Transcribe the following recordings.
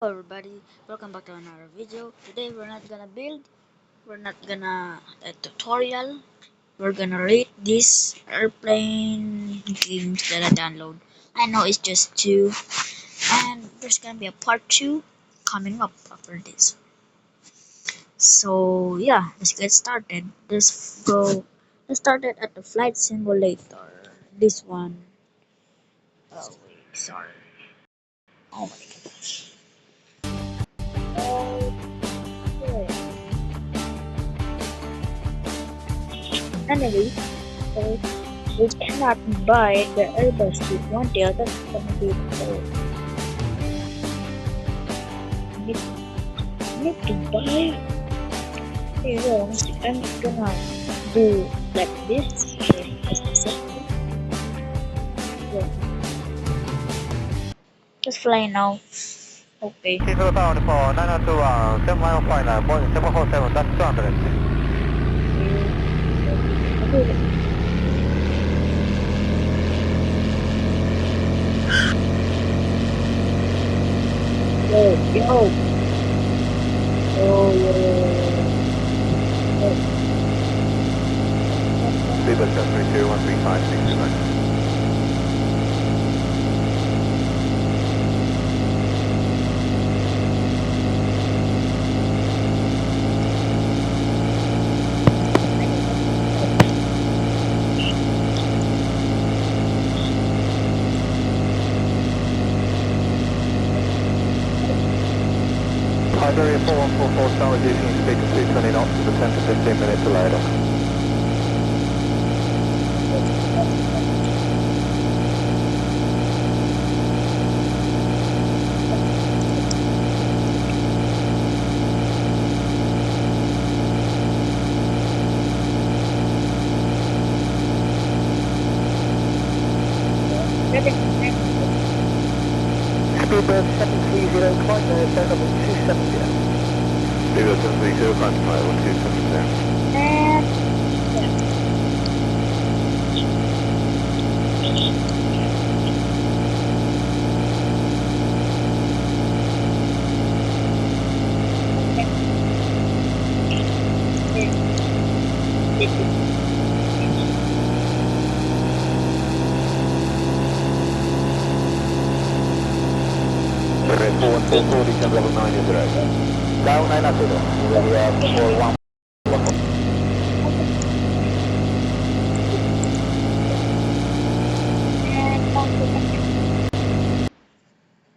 Hello everybody, welcome back to another video. Today we're not gonna a tutorial. We're gonna rate this airplane games that I download. I know it's just two, and there's gonna be a part two coming up after this. So yeah, let's get started. Let's start it at the flight simulator. This one. Oh wait, sorry. Oh my gosh. Okay. Anyway, so we cannot buy the Airbus A320. That's gonna be so need, need to buy. Okay, well, I'm gonna do like this. Okay, just a second. Yeah, just fly now. Okay. People bound for 902 7159, Boeing 747, that's 200. Okay. Yo, yo. Oh, People 732, 135, 629. Iberia 4144, start reducing speed to 220 knots with a 10 to 15 minute delay. Speedbird 730, climb there, send up at 270. Speedbird 730, climb to 270. Survey 4144, descend level 9 is right. Down 9 after we are 41.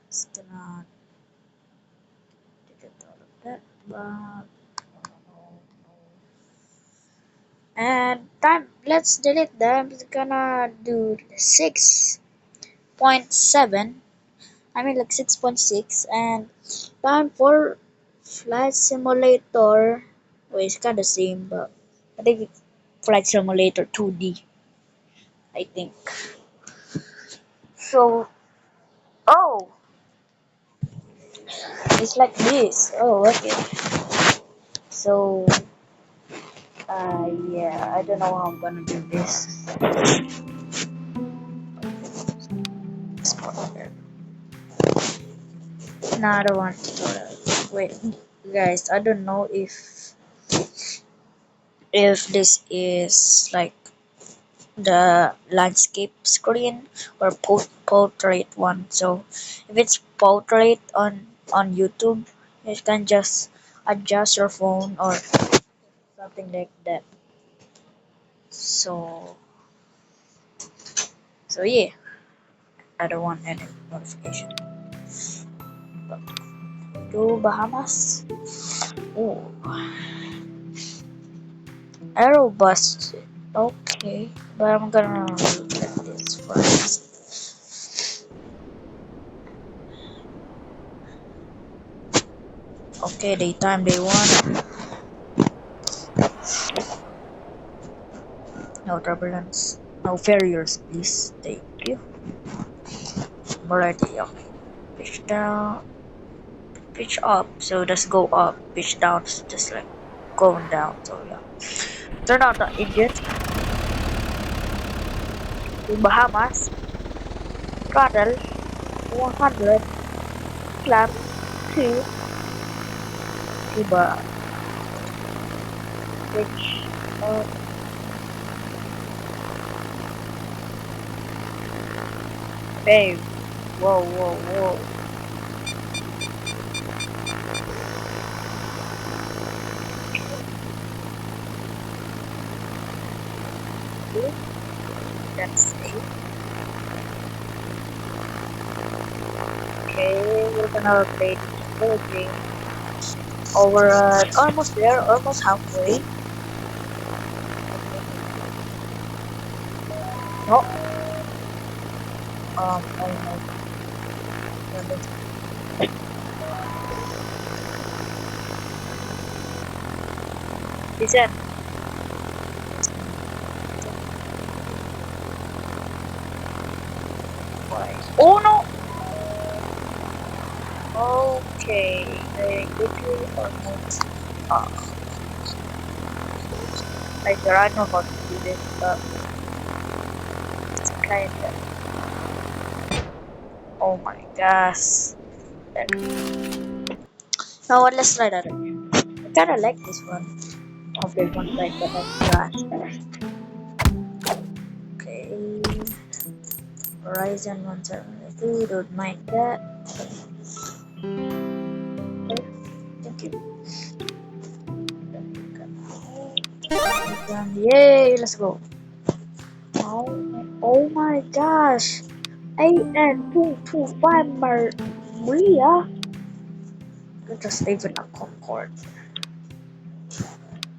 Just gonna take all of that, but and time. Let's delete them. I'm just gonna do 6.7. I mean like 6.6 and time for flight simulator. Well, it's kind of same, but I think it's flight simulator 2D. I think so. Oh, it's like this. Oh, okay. So, yeah, I don't know how I'm gonna do this. No, I don't want to. Wait, guys, I don't know if this is like the landscape screen or portrait one. So if it's portrait on YouTube, you can just adjust your phone or something like that. So yeah, I don't want any notification. To Bahamas. Oh, Aerobus. Okay, but I'm gonna look at this first. Okay, daytime day one. No turbulence. No failures, please. Thank you. Alrighty, okay. Pitch down, pitch up. So just go up. Pitch down, just like going down. So yeah. Turn on the engine. To Bahamas. Throttle 100. Clamp to Cuba, which babe, whoa. Good, that's safe. Okay, we're gonna play the game. Over almost there, almost halfway. No, almost. Listen. Why? Oh no! Okay, I literally almost. Like I don't know how to do this, but it's kinda. Oh my gosh. Now what? Let's try that again. I kinda like this one. Okay, one like that. That's trash. Okay. Horizon 172. Don't mind that. Okay, thank you. Yay! Let's go. Oh my gosh! AN225 Maria. Just even a Concorde.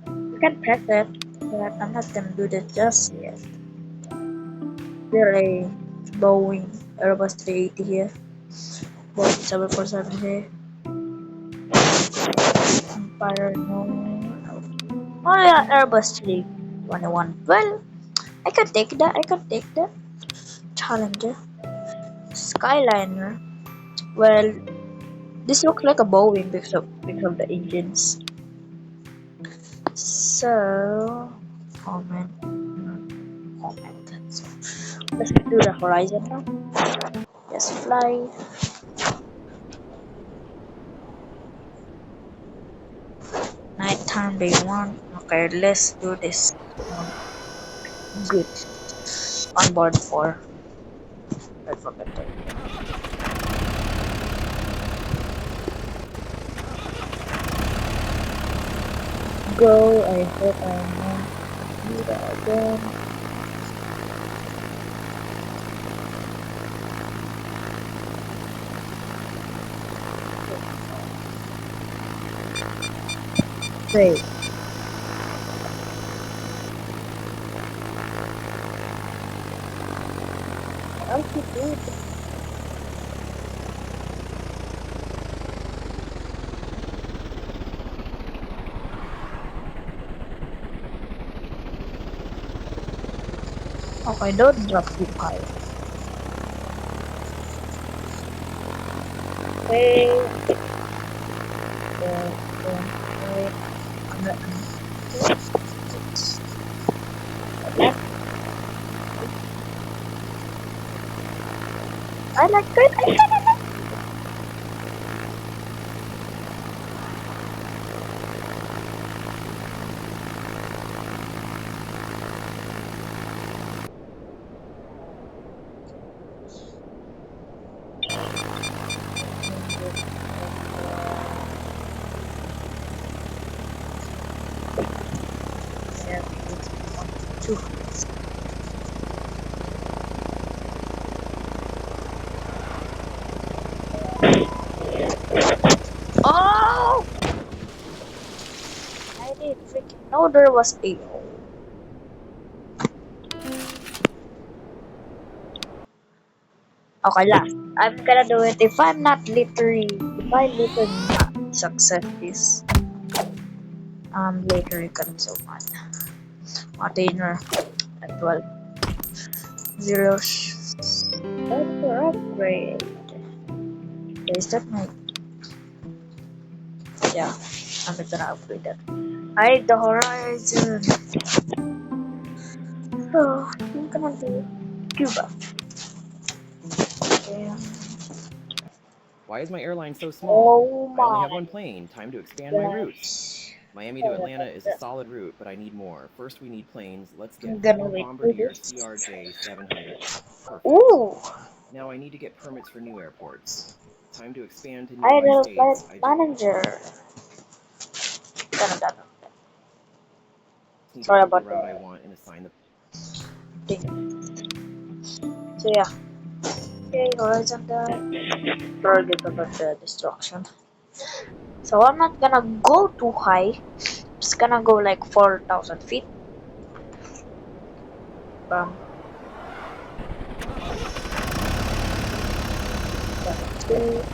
You can press it, but I'm not gonna do that just yet. There a Boeing Airbus 380 here, Boeing 747 here. Empire no. Oh yeah, Airbus 321. Well, I can take that. I can take that. Challenger, Skyliner. Well, this looks like a Boeing because of the engines. So, comment. So, let's do the horizon now. Just fly. Nighttime day one. Okay, let's do this. Good. On board 4. I forgot that. Go. I hope I won't do that again. Wait. Altitude. Okay, don't drop too high. Okay. Wait. I like it. I kind of like it. Two. Oh! I didn't freaking know there was a. Okay, last. I'm gonna do it if I literally not success this. Later you can so mad. Container at 12. Zero. That's for upgrade. Is that my. Yeah, I'm gonna upgrade that. Hide the horizon. So, I'm gonna do Cuba. Okay. Why is my airline so small? Oh I only have my one plane. Time to expand my routes. gosh. Miami to Sorry Atlanta about is a that. solid route, but I need more. First, we need planes. Let's I'm get gonna 4 wait for Bombardier this. CRJ 700s. Perfect. Ooh, Now I need to get permits for new airports. Time to expand to I nearby the flight states. I just manager. Done. need to Sorry pick the about route I the want and assign the. thing. So yeah. Okay, horizon guy. Forget about the destruction. So I'm not gonna go too high. Just gonna go like 4,000 feet. Um, two,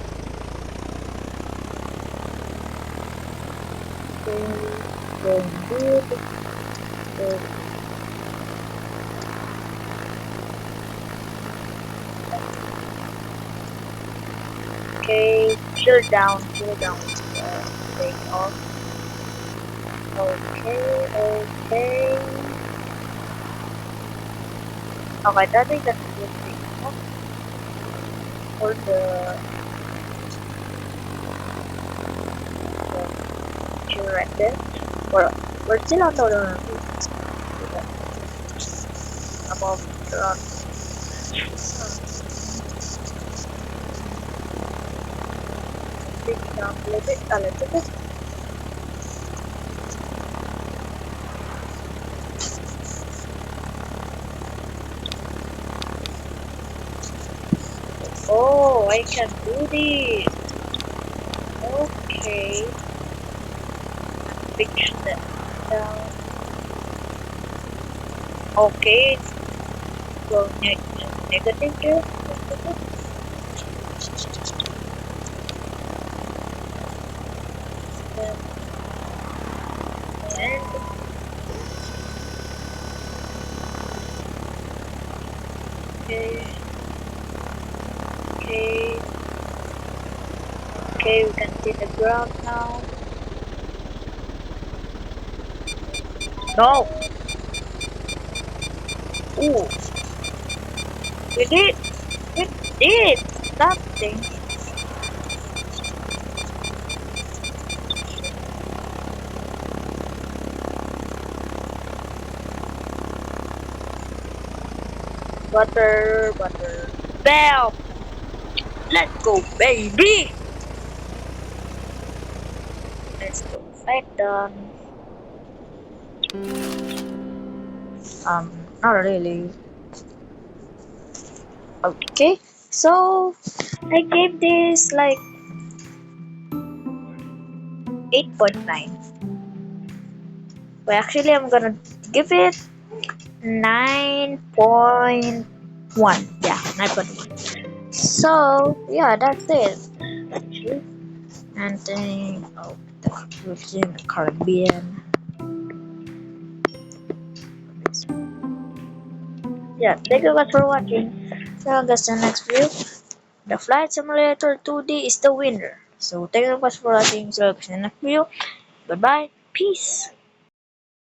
going good. Good. Okay, chill down. Take off. Okay. Okay, that is a good thing. For the chill right there. We're still on the above the take it down a little bit. Oh, I can do this. Okay. Pitch that down. Okay, go negative here. And okay, okay, okay, we can see the ground now. No! Ooh, we did! We did! Something. Butter. Bam! Let's go, baby! Let's go. Fight done. Not really. Okay, so I gave this like 8.9. But actually, I'm gonna give it 9.1. Yeah, 9.1. So, yeah, that's it. Actually, and then, within the Caribbean. Yeah, thank you guys for watching. So, guys, the next video, the Flight Simulator 2D is the winner. So, thank you guys for watching. So, guys, the next video. Goodbye. Peace.